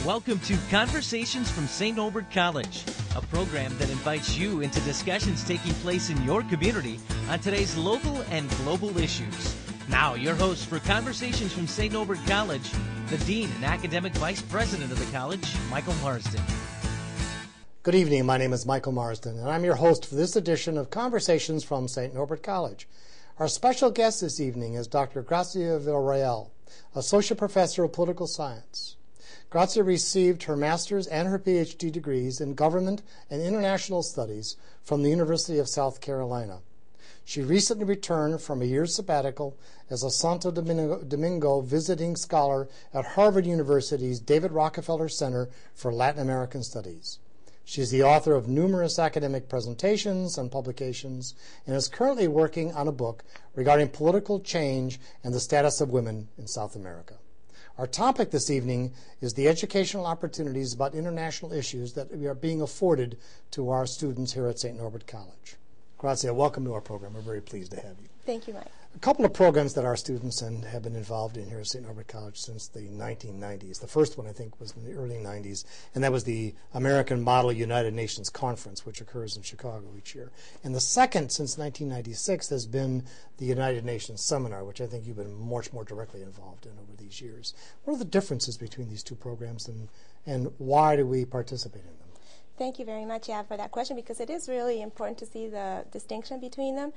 Welcome to Conversations from St. Norbert College, a program that invites you into discussions taking place in your community on today's local and global issues. Now, your host for Conversations from St. Norbert College, the Dean and Academic Vice President of the college, Michael Marsden. Good evening. My name is Michael Marsden, and I'm your host for this edition of Conversations from St. Norbert College. Our special guest this evening is Dr. Gratzia Villarroel, Associate Professor of Political Science. Gratzia received her master's and her PhD degrees in Government and International Studies from the University of South Carolina. She recently returned from a year's sabbatical as a Santo Domingo visiting scholar at Harvard University's David Rockefeller Center for Latin American Studies. She is the author of numerous academic presentations and publications and is currently working on a book regarding political change and the status of women in South America. Our topic this evening is the educational opportunities about international issues that we are being afforded to our students here at St. Norbert College. Gratzia, welcome to our program. We're very pleased to have you. Thank you, Mike. A couple of programs that our students have been involved in here at St. Norbert College since the 1990s. The first one, I think, was in the early 90s, and that was the American Model United Nations Conference, which occurs in Chicago each year. And the second, since 1996, has been the United Nations Seminar, which I think you've been much more directly involved in over these years. What are the differences between these two programs, and why do we participate in them? Thank you very much, for that question, because it is really important to see the distinction between them.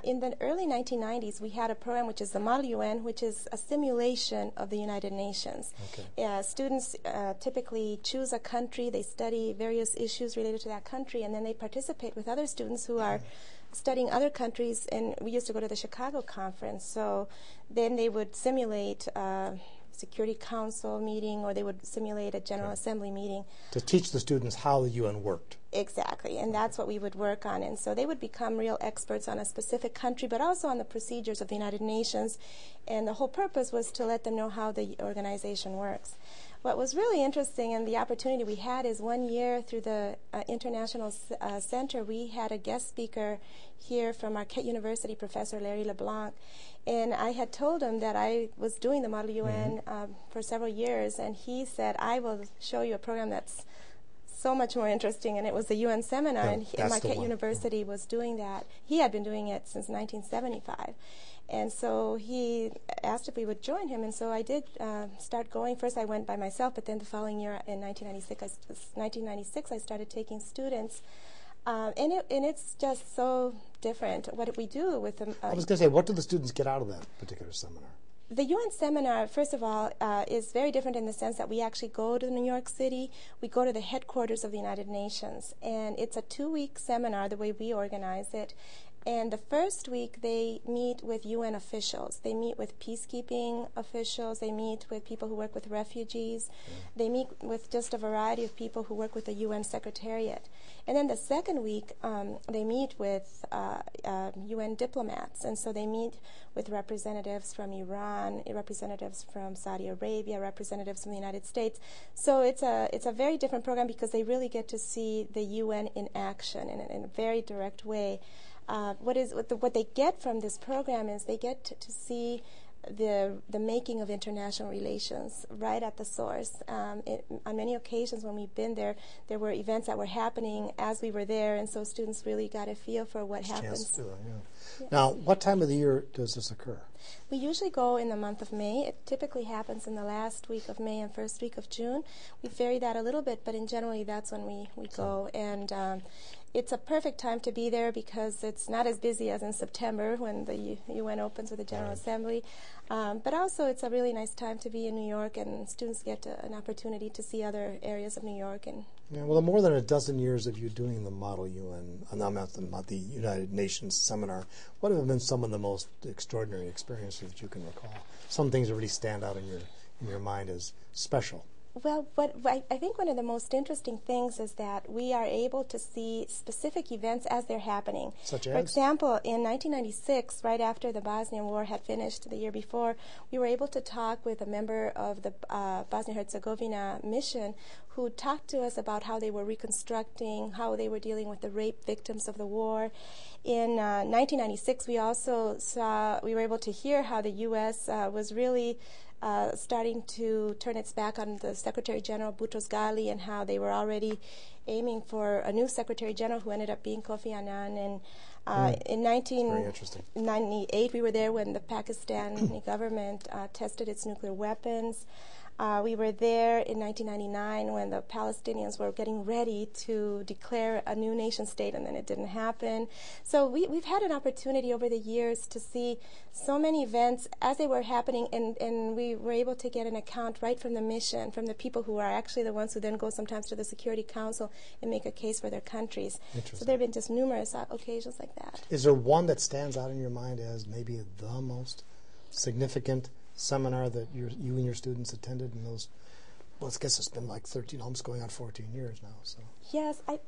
In the early 1990s, we had a program which is the Model UN, which is a simulation of the United Nations. Okay. Students typically choose a country, they study various issues related to that country, and then they participate with other students who are studying other countries, and we used to go to the Chicago conference. So then they would simulate Security Council meeting, or they would simulate a General Assembly meeting. To teach the students how the UN worked. Exactly, and that's what we would work on. And so they would become real experts on a specific country, but also on the procedures of the United Nations. And the whole purpose was to let them know how the organization works. What was really interesting, and the opportunity we had, is one year through the International Center, we had a guest speaker here from Marquette University, Professor Larry LeBlanc. And I had told him that I was doing the Model UN for several years, and he said, I will show you a program that's so much more interesting, and it was the UN seminar, and Marquette University was doing that. He had been doing it since 1975. And so he asked if we would join him, and so I did start going. First I went by myself, but then the following year in 1996, I started taking students. And it's just so different what we do with them. I was going to say, what do the students get out of that particular seminar? The UN seminar, first of all, is very different in the sense that we actually go to New York City. We go to the headquarters of the United Nations, and it's a 2-week seminar the way we organize it. And the first week, they meet with UN officials. They meet with peacekeeping officials. They meet with people who work with refugees. They meet with just a variety of people who work with the UN Secretariat. And then the second week, they meet with UN diplomats. And so they meet with representatives from Iran, representatives from Saudi Arabia, representatives from the United States. So it's a very different program because they really get to see the UN in action in a very direct way. What they get from this program is they get to see the making of international relations right at the source. On many occasions when we've been there, there were events that were happening as we were there, and so students really got a feel for what happens. Yeah. Now, what time of the year does this occur? We usually go in the month of May. It typically happens in the last week of May and first week of June. We vary that a little bit, but in generally that's when we go. And it's a perfect time to be there because it's not as busy as in September when the UN opens with the General Assembly. But also it's a really nice time to be in New York, and students get an opportunity to see other areas of New York. Well, more than a dozen years of you doing the Model UN, about the United Nations Seminar, what have been some of the most extraordinary experiences that you can recall? Some things that really stand out in your mind as special. Well, I think one of the most interesting things is that we are able to see specific events as they're happening. Such as? For example, in 1996, right after the Bosnian War had finished the year before, we were able to talk with a member of the Bosnia-Herzegovina mission who talked to us about how they were reconstructing, how they were dealing with the rape victims of the war. In 1996, we also were able to hear how the U.S. was really starting to turn its back on the Secretary General Boutros Ghali and how they were already aiming for a new Secretary General who ended up being Kofi Annan. And in 1998, we were there when the Pakistani government tested its nuclear weapons. We were there in 1999 when the Palestinians were getting ready to declare a new nation state, and then it didn't happen. So we've had an opportunity over the years to see so many events as they were happening, and we were able to get an account right from the mission, from the people who are actually the ones who then go sometimes to the Security Council and make a case for their countries. So there have been just numerous occasions like that. Is there one that stands out in your mind as maybe the most significant seminar that you and your students attended in those? Well, I guess it's been like 13, almost going on 14 years now. So yes, I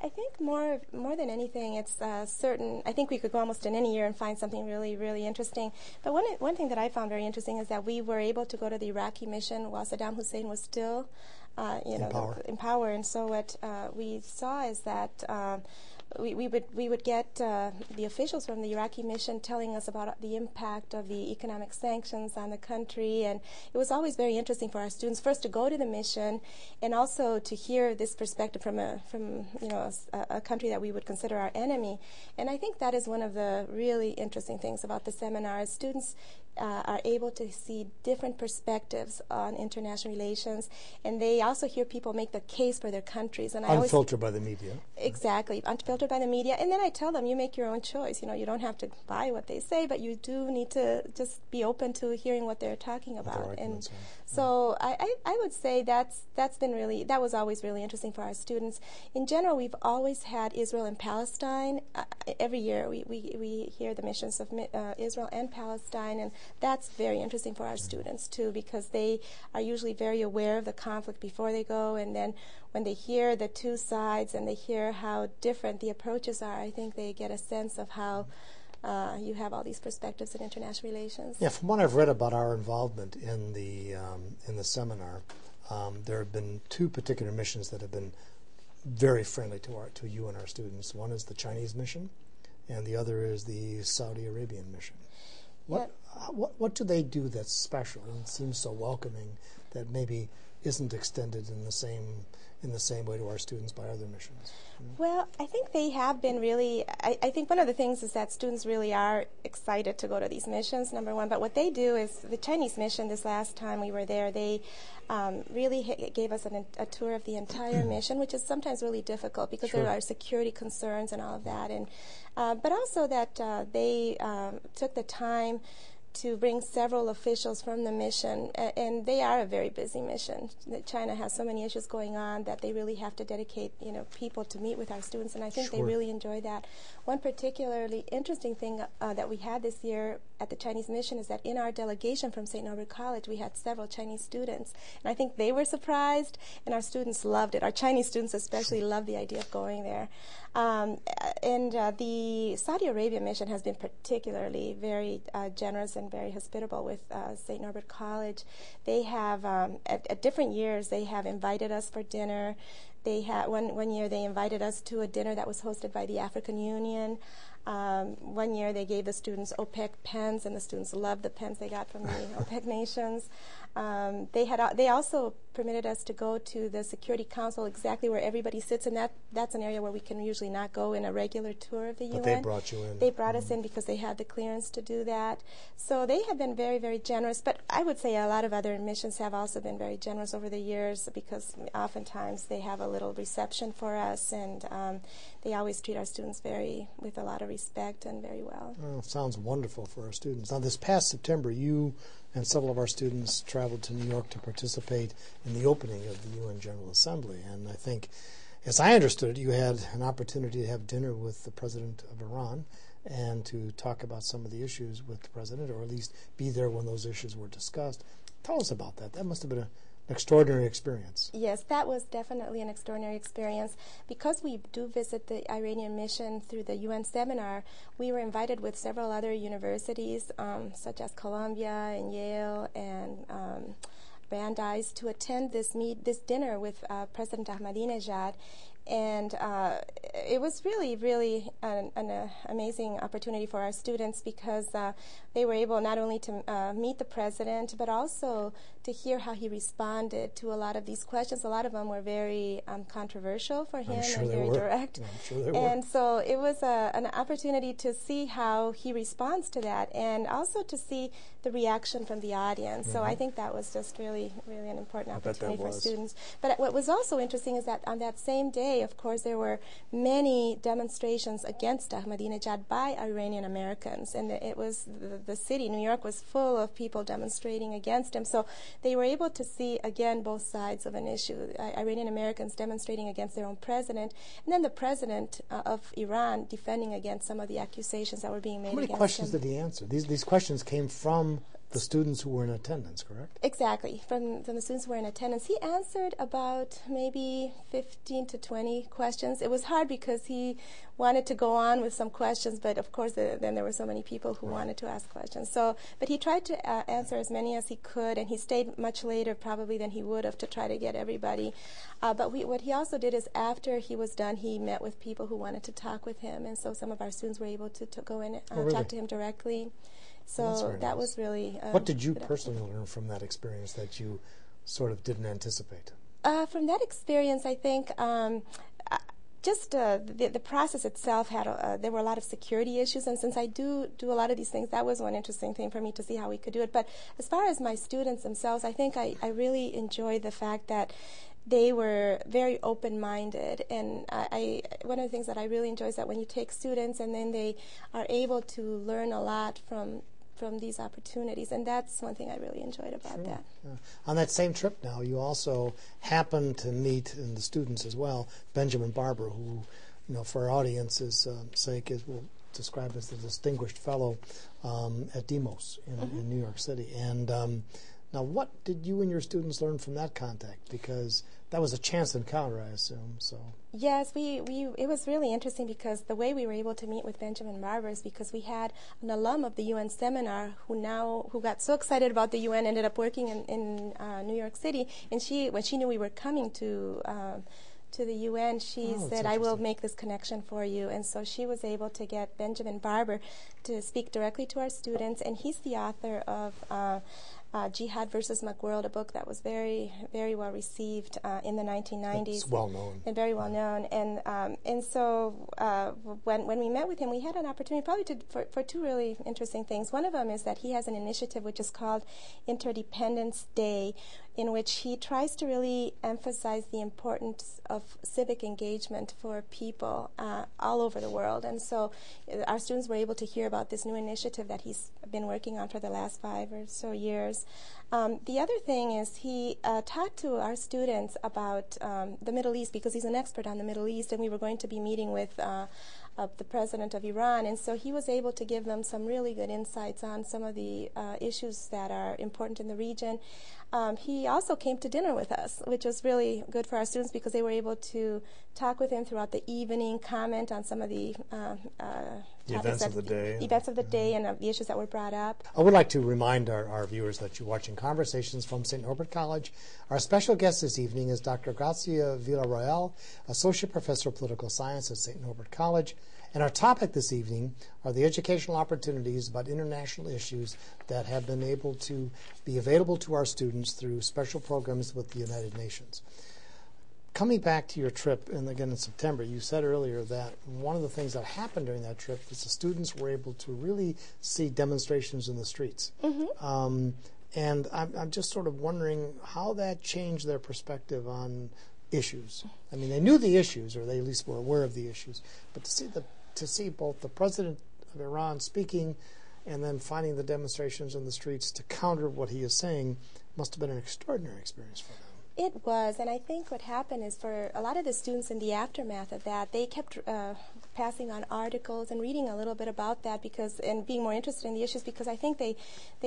think more than anything, it's certain. I think we could go almost in any year and find something really, really interesting. But one thing that I found very interesting is that we were able to go to the Iraqi mission while Saddam Hussein was still, in power. And so what we saw is that we would get the officials from the Iraqi mission telling us about the impact of the economic sanctions on the country, and it was always very interesting for our students first to go to the mission and also to hear this perspective from a country that we would consider our enemy. And I think that is one of the really interesting things about the seminars. Students are able to see different perspectives on international relations, and they also hear people make the case for their countries. And unfiltered by the media. Exactly, unfiltered by the media. And then I tell them, you make your own choice. You don't have to buy what they say, but you do need to just be open to hearing what they're talking about. And so I would say that was always really interesting for our students. In general, we've always had Israel and Palestine. Every year we hear the missions of Israel and Palestine, and that's very interesting for our students too, because they are usually very aware of the conflict before they go, and then when they hear the two sides and they hear how different the approaches are, I think they get a sense of how you have all these perspectives in international relations. Yeah, from what I've read about our involvement in the seminar, there have been two particular missions that have been very friendly to you and our students. One is the Chinese mission, and the other is the Saudi Arabian mission. What do they do that's special and seems so welcoming that maybe isn't extended in the same way to our students by other missions? Well, I think they have been really, I think one of the things is that students really are excited to go to these missions, number one. But what they do is, the Chinese mission, this last time we were there, they really gave us a tour of the entire mission, which is sometimes really difficult because there are security concerns and all of that. And but also that they took the time to bring several officials from the mission, and they are a very busy mission. China has so many issues going on that they really have to dedicate, people to meet with our students, and I think they really enjoy that. One particularly interesting thing that we had this year at the Chinese mission is that in our delegation from St. Norbert College, we had several Chinese students, and I think they were surprised, and our students loved it. Our Chinese students especially loved the idea of going there. And the Saudi Arabia mission has been particularly very generous and very hospitable with St. Norbert College. They have, at different years, they have invited us for dinner. They had one year they invited us to a dinner that was hosted by the African Union. One year they gave the students OPEC pens, and the students loved the pens they got from the OPEC nations. They also permitted us to go to the Security Council, exactly where everybody sits, and that's an area where we can usually not go in a regular tour of the UN. But they brought you in. They brought us in because they had the clearance to do that. So they have been very, very generous. But I would say a lot of other missions have also been very generous over the years, because oftentimes they have a little reception for us, and they always treat our students with a lot of respect and very well. Oh, sounds wonderful for our students. Now, this past September, you and several of our students traveled to New York to participate in the opening of the UN General Assembly. And I think, as I understood it, you had an opportunity to have dinner with the president of Iran and to talk about some of the issues with the president, or at least be there when those issues were discussed. Tell us about that. That must have been an extraordinary experience. Yes, that was definitely an extraordinary experience. Because we do visit the Iranian mission through the UN seminar, we were invited with several other universities, such as Columbia and Yale and Brandeis, to attend this dinner with President Ahmadinejad. And it was really, really an amazing opportunity for our students because they were able not only to meet the president, but also to hear how he responded to a lot of these questions. A lot of them were very controversial for him and very direct. I'm sure they were. And so it was an opportunity to see how he responds to that, and also to see the reaction from the audience. So I think that was just really, really an important opportunity for students. But what was also interesting is that on that same day, of course, there were many demonstrations against Ahmadinejad by Iranian Americans, and it was the city, New York, was full of people demonstrating against him. So they were able to see, again, both sides of an issue. Iranian Americans demonstrating against their own president, and then the president of Iran defending against some of the accusations that were being made against him. How many questions did he answer? These questions came from the students who were in attendance, correct? Exactly, from the students who were in attendance. He answered about maybe 15 to 20 questions. It was hard because he wanted to go on with some questions, but of course then there were so many people who wanted to ask questions. So, but he tried to answer as many as he could, and he stayed much later probably than he would have to try to get everybody. But what he also did is after he was done, he met with people who wanted to talk with him, and so some of our students were able to go in and talk to him directly. So that was really... what did you personally learn from that experience that you sort of didn't anticipate? From that experience, I think just the process itself had there were a lot of security issues, and since I do a lot of these things, that was one interesting thing for me to see how we could do it. But as far as my students themselves, I think I really enjoyed the fact that they were very open-minded, and one of the things that I really enjoy is that when you take students and then they are able to learn a lot from these opportunities, and that's one thing I really enjoyed about that. Yeah. On that same trip now, you also happened to meet, and the students as well, Benjamin Barber, who, for our audience's sake, we'll describe as the distinguished fellow at Demos in New York City. And now, what did you and your students learn from that contact? Because that was a chance encounter, I assume. So. Yes, it was really interesting because the way we were able to meet with Benjamin Barber is because we had an alum of the UN seminar who got so excited about the UN, ended up working in New York City, and when she knew we were coming to the UN, she said, I will make this connection for you. And so she was able to get Benjamin Barber to speak directly to our students, and he's the author of Jihad versus Macworld, a book that was very, very well received in the 1990s. It's well known. And very well known. And so when we met with him, we had an opportunity probably for two really interesting things. One of them is that he has an initiative which is called Interdependence Day, in which he tries to really emphasize the importance of civic engagement for people all over the world. And so our students were able to hear about this new initiative that he's been working on for the last 5 or so years. The other thing is he talked to our students about the Middle East, because he's an expert on the Middle East, and we were going to be meeting with the president of Iran, and so he was able to give them some really good insights on some of the issues that are important in the region. He also came to dinner with us, which was really good for our students because they were able to talk with him throughout the evening, comment on some of the events of the day and the issues that were brought up. I would like to remind our viewers that you're watching Conversations from St. Norbert College. Our special guest this evening is Dr. Gratzia Villarroel, Associate Professor of Political Science at St. Norbert College. And our topic this evening are the educational opportunities about international issues that have been able to be available to our students through special programs with the United Nations. Coming back to your trip, and again in September, you said earlier that one of the things that happened during that trip is the students were able to really see demonstrations in the streets. Mm-hmm. And I'm just sort of wondering how that changed their perspective on issues. I mean, they knew the issues, or they at least were aware of the issues, but to see both the president of Iran speaking and then finding the demonstrations in the streets to counter what he is saying must have been an extraordinary experience for them. It was, and I think what happened is for a lot of the students in the aftermath of that, they kept passing on articles and reading a little bit about that and being more interested in the issues, because I think they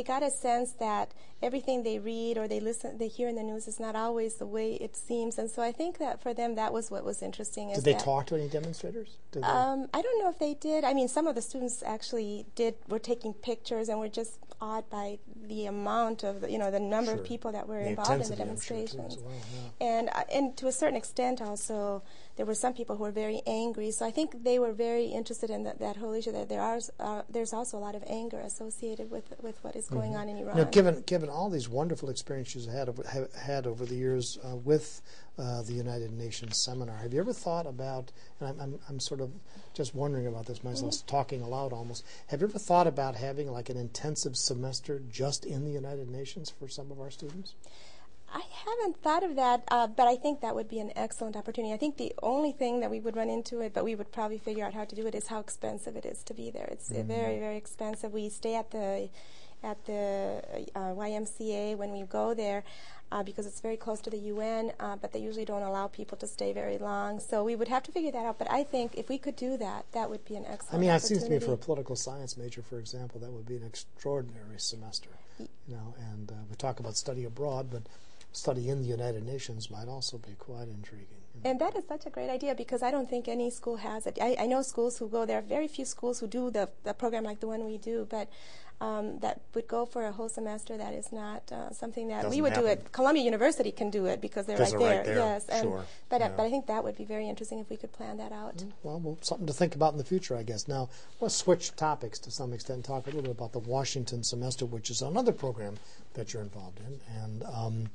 got a sense that everything they read or they hear in the news is not always the way it seems, and so I think that for them that was what was interesting. Did they talk to any demonstrators? I don't know if they did. I mean, some of the students actually were taking pictures and were just awed by the amount of the number of people that were involved in the demonstrations. Well, yeah. And to a certain extent also there were some people who were very angry. So I think they were very interested in that whole issue, that there's also a lot of anger associated with what is going on in Iran. Now, given all these wonderful experiences you have had over the years with the United Nations seminar, have you ever thought about, and I'm sort of just wondering about this myself, talking aloud almost, have you ever thought about having like an intensive semester just in the United Nations for some of our students? I haven't thought of that, but I think that would be an excellent opportunity. I think the only thing that we would run into it, but we would probably figure out how to do it, is how expensive it is to be there. It's very, very expensive. We stay at the YMCA when we go there because it's very close to the UN, but they usually don't allow people to stay very long. So we would have to figure that out. But I think if we could do that, that would be an excellent opportunity. It seems to me for a political science major, for example, that would be an extraordinary semester. And we talk about study abroad, but study in the United Nations might also be quite intriguing. And that is such a great idea, because I don't think any school has it. I know schools who go there, very few schools who do the program like the one we do, but that would go for a whole semester. That is not something that we would do it. Columbia University can do it because they're right there. Yes, sure. But I think that would be very interesting if we could plan that out. Well, something to think about in the future, I guess. Now, let's switch topics to some extent and talk a little bit about the Washington semester, which is another program that you're involved in.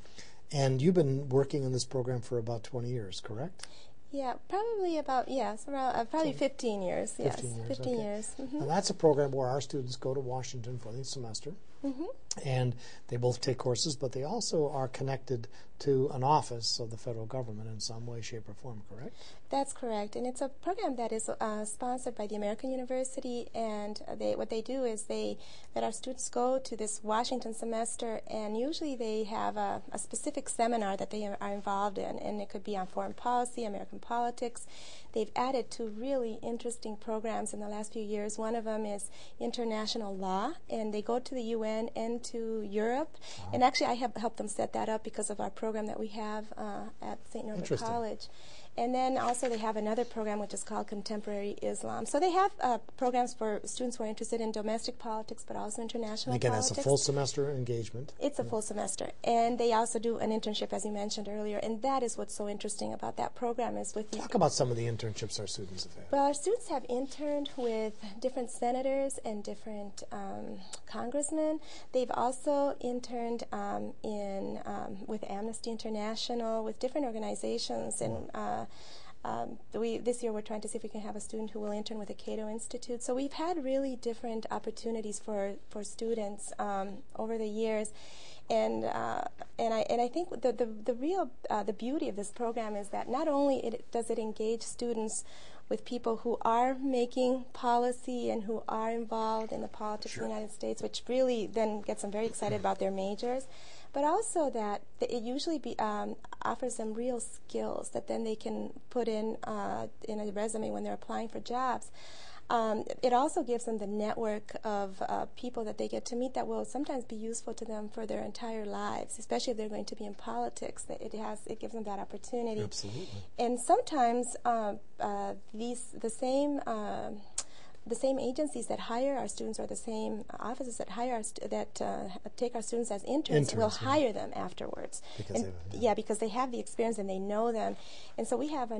And you've been working in this program for about 20 years, correct? Yeah, probably about, around, probably 15 years. 15 years. Mm-hmm. And that's a program where our students go to Washington for the semester. Mm-hmm. And they both take courses, but they also are connected to an office of the federal government in some way, shape, or form, correct? That's correct. And it's a program that is sponsored by the American University, and what they do is they let our students go to this Washington semester, and usually they have a specific seminar that they are involved in, and it could be on foreign policy, American politics. They've added two really interesting programs in the last few years. One of them is international law, and they go to the UN and to Europe. Wow. And actually, I have helped them set that up because of our program that we have at St. Norbert College. And then also they have another program which is called Contemporary Islam. So they have programs for students who are interested in domestic politics, but also international politics. That's a full semester engagement. It's a full semester. And they also do an internship, as you mentioned earlier. And that is what's so interesting about that program is with Talk about some of the internships our students have had. Well, our students have interned with different senators and different congressmen. They've also interned with Amnesty International, with different organizations, and this year we're trying to see if we can have a student who will intern with the Cato Institute. So we've had really different opportunities for students over the years, and I think the beauty of this program is that not only does it engage students with people who are making policy and who are involved in the politics of the United States, which really then gets them very excited about their majors, but also that it usually offers them real skills that then they can put in a resume when they're applying for jobs. It also gives them the network of people that they get to meet that will sometimes be useful to them for their entire lives, especially if they're going to be in politics. It gives them that opportunity. Absolutely. And sometimes the same agencies that hire our students, or the same offices that take our students as interns will hire them afterwards. Because they have the experience and they know them. And so we have a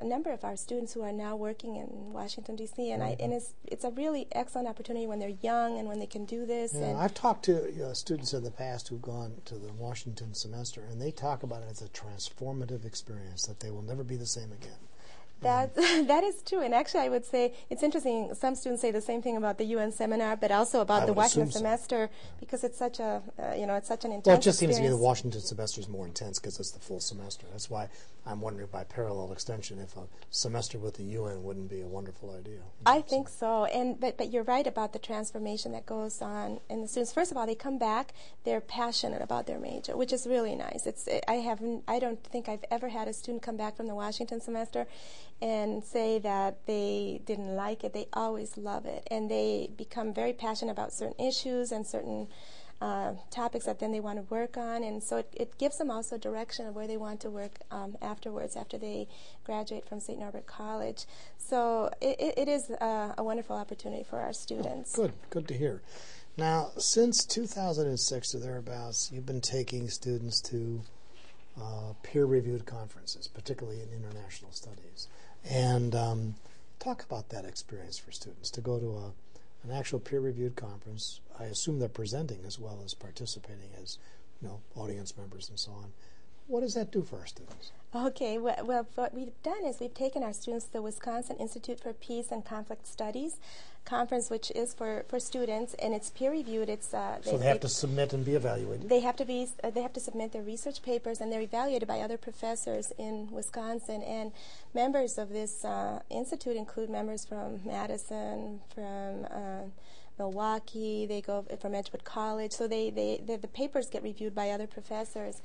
number of our students who are now working in Washington, D.C., and it's a really excellent opportunity when they're young and when they can do this. Yeah, I've talked to students in the past who've gone to the Washington semester, and they talk about it as a transformative experience, that they will never be the same again. That is true, and actually I would say it's interesting. Some students say the same thing about the UN seminar, but also about the Washington semester, because it's such a it's such an intense. Well, it just seems to me the Washington semester is more intense because it's the full semester. That's why I'm wondering, by parallel extension, if a semester with the UN wouldn't be a wonderful idea. I think so, but you're right about the transformation that goes on in the students. First of all, they come back, they're passionate about their major, which is really nice. I don't think I've ever had a student come back from the Washington semester and say that they didn't like it. They always love it, and they become very passionate about certain issues and certain topics that then they want to work on, and so it gives them also direction of where they want to work afterwards, after they graduate from St. Norbert College. So it is a wonderful opportunity for our students. Good to hear. Now, since 2006 or thereabouts, you've been taking students to peer-reviewed conferences, particularly in international studies. And talk about that experience for students, to go to an actual peer-reviewed conference. I assume they're presenting as well as participating as audience members and so on. What does that do for our students? Okay, well, what we've done is we've taken our students to the Wisconsin Institute for Peace and Conflict Studies conference, which is for students, and it's peer-reviewed. It's so they have to submit and be evaluated. They have to submit their research papers, and they're evaluated by other professors in Wisconsin. And members of this institute include members from Madison, from Milwaukee. They go from Edgewood College. So the papers get reviewed by other professors.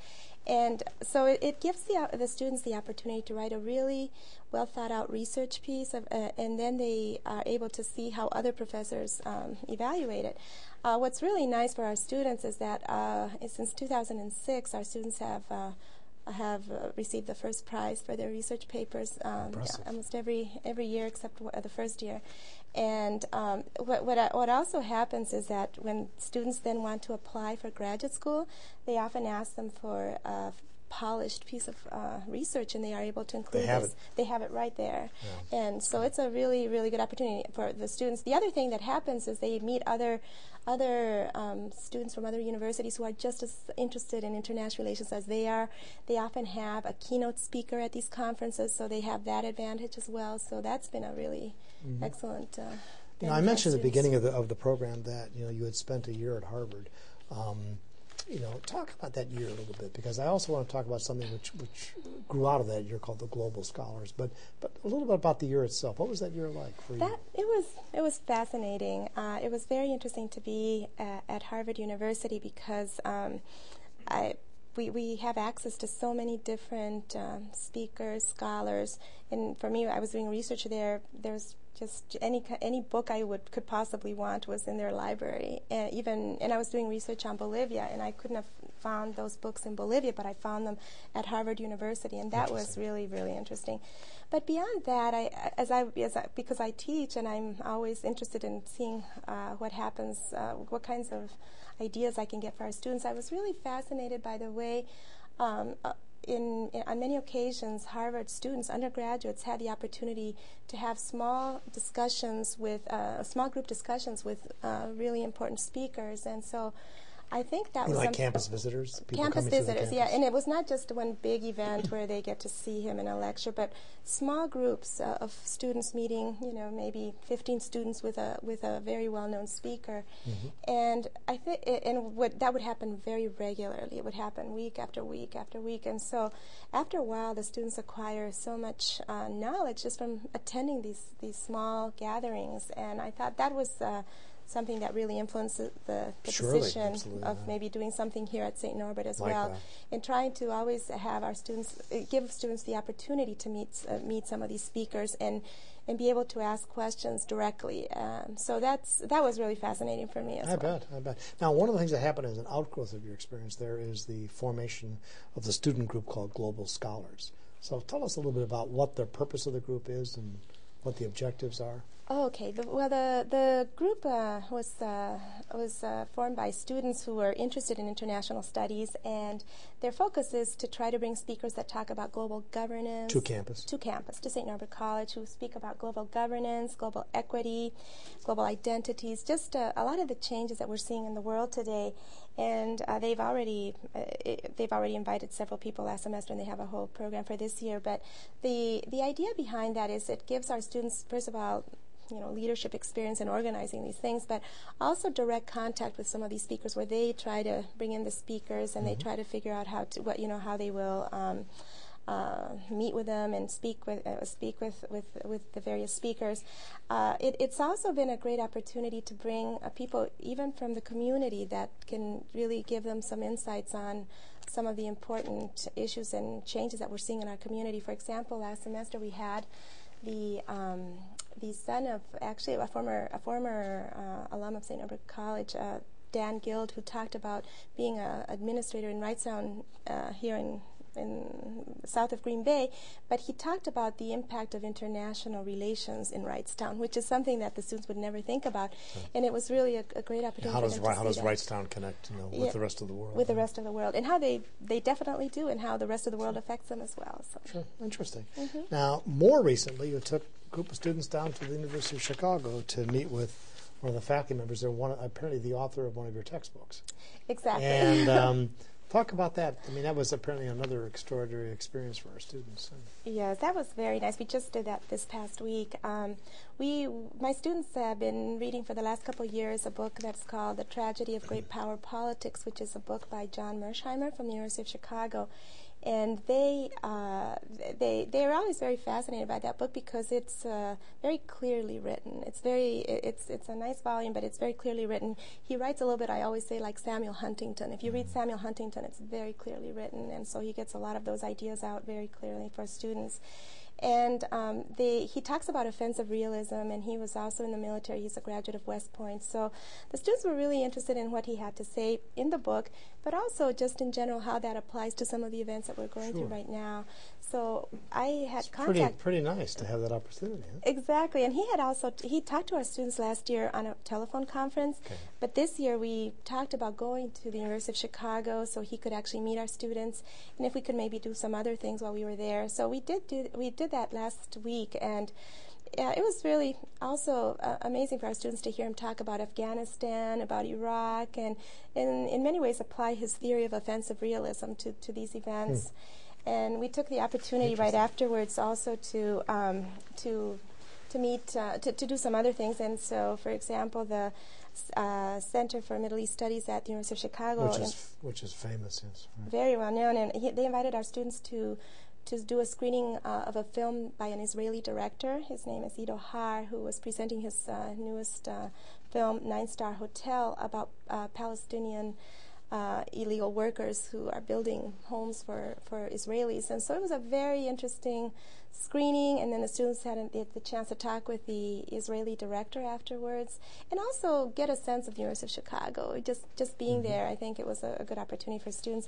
And so it gives the students the opportunity to write a really well thought out research piece, and then they are able to see how other professors evaluate it. What's really nice for our students is that since 2006, our students have received the first prize for their research papers almost every year except the first year. And what also happens is that when students then want to apply for graduate school, they often ask them for a polished piece of research, and they are able to include this. They have it right there. Yeah. And so it's a really, really good opportunity for the students. The other thing that happens is they meet other students from other universities who are just as interested in international relations as they are. They often have a keynote speaker at these conferences, so they have that advantage as well. So that's been a really excellent. I mentioned at the beginning of the program that you had spent a year at Harvard. Talk about that year a little bit, because I also want to talk about something which grew out of that year called the Global Scholars. But a little bit about the year itself. What was that year like for you? It was fascinating. It was very interesting to be at Harvard University because we have access to so many different speakers, scholars, and for me, I was doing research there. There's just any book I could possibly want was in their library, and I was doing research on Bolivia, and I couldn't have found those books in Bolivia, but I found them at Harvard University, and that was really, really interesting. But beyond that, because I teach, and I'm always interested in seeing what happens, what kinds of ideas I can get for our students, I was really fascinated by the way. On many occasions, Harvard students, undergraduates, had the opportunity to have small group discussions with really important speakers, and so I think that was like campus visitors. Campus visitors, yeah, and it was not just one big event where they get to see him in a lecture, but small groups of students meeting, maybe 15 students with a very well-known speaker, and I think that would happen very regularly. It would happen week after week after week, and so after a while, the students acquire so much knowledge just from attending these small gatherings, and I thought that was something that really influenced the decision of maybe doing something here at St. Norbert as well, and trying to always have our students, give students the opportunity to meet some of these speakers and be able to ask questions directly. So that was really fascinating for me as well. I bet. Now, one of the things that happened as an outgrowth of your experience there is the formation of the student group called Global Scholars. So tell us a little bit about what the purpose of the group is and what the objectives are. Okay. The group was formed by students who were interested in international studies, and their focus is to try to bring speakers that talk about global governance to campus, to St. Norbert College, who speak about global governance, global equity, global identities, just a lot of the changes that we're seeing in the world today. And they've already invited several people last semester, and they have a whole program for this year. But the idea behind that is it gives our students, first of all, leadership experience in organizing these things, but also direct contact with some of these speakers, where they try to bring in the speakers and they try to figure out how they will meet with them and speak with the various speakers. It's also been a great opportunity to bring people even from the community that can really give them some insights on some of the important issues and changes that we're seeing in our community. For example, last semester we had the son of actually a former alum of St. Norbert College, Dan Guild, who talked about being an administrator in Wrightstown here in south of Green Bay, but he talked about the impact of international relations in Wrightstown, which is something that the students would never think about, and it was really a great opportunity. How does Wrightstown connect, with the rest of the world? With the rest of the world, and how they definitely do, and how the rest of the world affects them as well. So. Sure, interesting. Now, more recently, you took a group of students down to the University of Chicago to meet with one of the faculty members. They're apparently the author of one of your textbooks. Exactly. And talk about that. I mean, that was apparently another extraordinary experience for our students. Yes, that was very nice. We just did that this past week. My students have been reading for the last couple of years a book that's called The Tragedy of Great Power Politics, which is a book by John Mersheimer from the University of Chicago. And they're always very fascinated by that book because it's very clearly written. It's a nice volume, but it's very clearly written. He writes a little bit, I always say, like Samuel Huntington. If you read Samuel Huntington, it's very clearly written, and so he gets a lot of those ideas out very clearly for students. And he talks about offensive realism, and he was also in the military. He's a graduate of West Point. So the students were really interested in what he had to say in the book, but also just in general how that applies to some of the events that we're going through right now. So I had contact. Pretty nice to have that opportunity. Huh? Exactly, and he talked to our students last year on a telephone conference. Okay. But this year we talked about going to the University of Chicago so he could actually meet our students, and if we could maybe do some other things while we were there. So we did that last week, and it was really also amazing for our students to hear him talk about Afghanistan, about Iraq, and in many ways apply his theory of offensive realism to these events. And we took the opportunity right afterwards also to meet, to do some other things. And so, for example, the Center for Middle East Studies at the University of Chicago, which is famous, yes, right. Very well known, and they invited our students to do a screening of a film by an Israeli director. His name is Ido Har, who was presenting his newest film, 9-Star Hotel, about Palestinian illegal workers who are building homes for Israelis. And so it was a very interesting screening, and then the students had the chance to talk with the Israeli director afterwards, and also get a sense of the University of Chicago. Just being there, I think it was a good opportunity for students.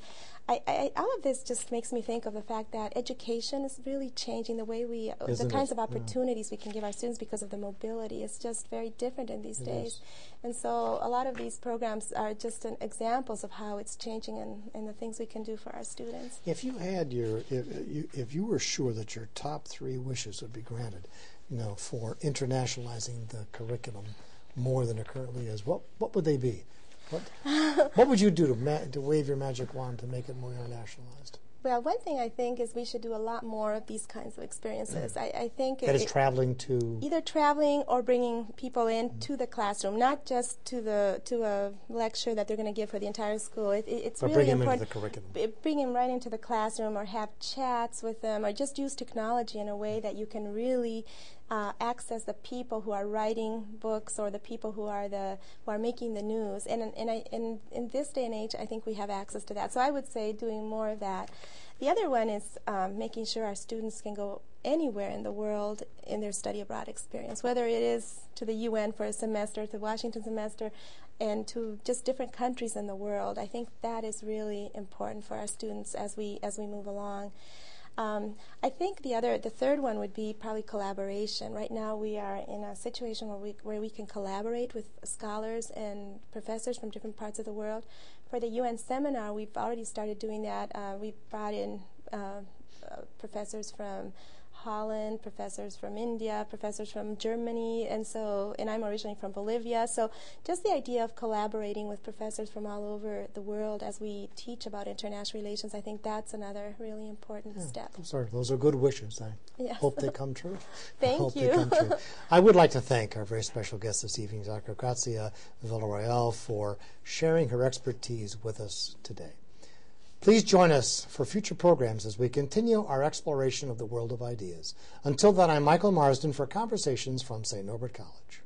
All of this just makes me think of the fact that education is really changing the way the kinds of opportunities we can give our students because of the mobility. It's just very different in these days. And so a lot of these programs are just examples of how it's changing and the things we can do for our students. If you had if you were sure that your top 3 wishes would be granted, for internationalizing the curriculum more than it currently is, what would they be? What would you do to wave your magic wand to make it more internationalized? Well, one thing I think is we should do a lot more of these kinds of experiences. I think that is traveling to either traveling or bringing people into the classroom, not just to a lecture that they're going to give for the entire school. It's but really bring important. Into the curriculum. Bring them right into the classroom, or have chats with them, or just use technology in a way that you can really access the people who are writing books or the people who are making the news. And in this day and age, I think we have access to that. So I would say doing more of that. The other one is making sure our students can go anywhere in the world in their study abroad experience, whether it is to the UN for a semester, to Washington semester, and to just different countries in the world. I think that is really important for our students as we move along. I think the third one would be probably collaboration. Right now we are in a situation where we can collaborate with scholars and professors from different parts of the world. For the UN seminar, we've already started doing that. We've brought in professors from Holland, professors from India, professors from Germany, and I'm originally from Bolivia. So just the idea of collaborating with professors from all over the world as we teach about international relations, I think that's another really important step. Those are good wishes. I hope they come true. Thank you. They come true. I would like to thank our very special guest this evening, Dr. Gratzia Villarroel, for sharing her expertise with us today. Please join us for future programs as we continue our exploration of the world of ideas. Until then, I'm Michael Marsden for Conversations from St. Norbert College.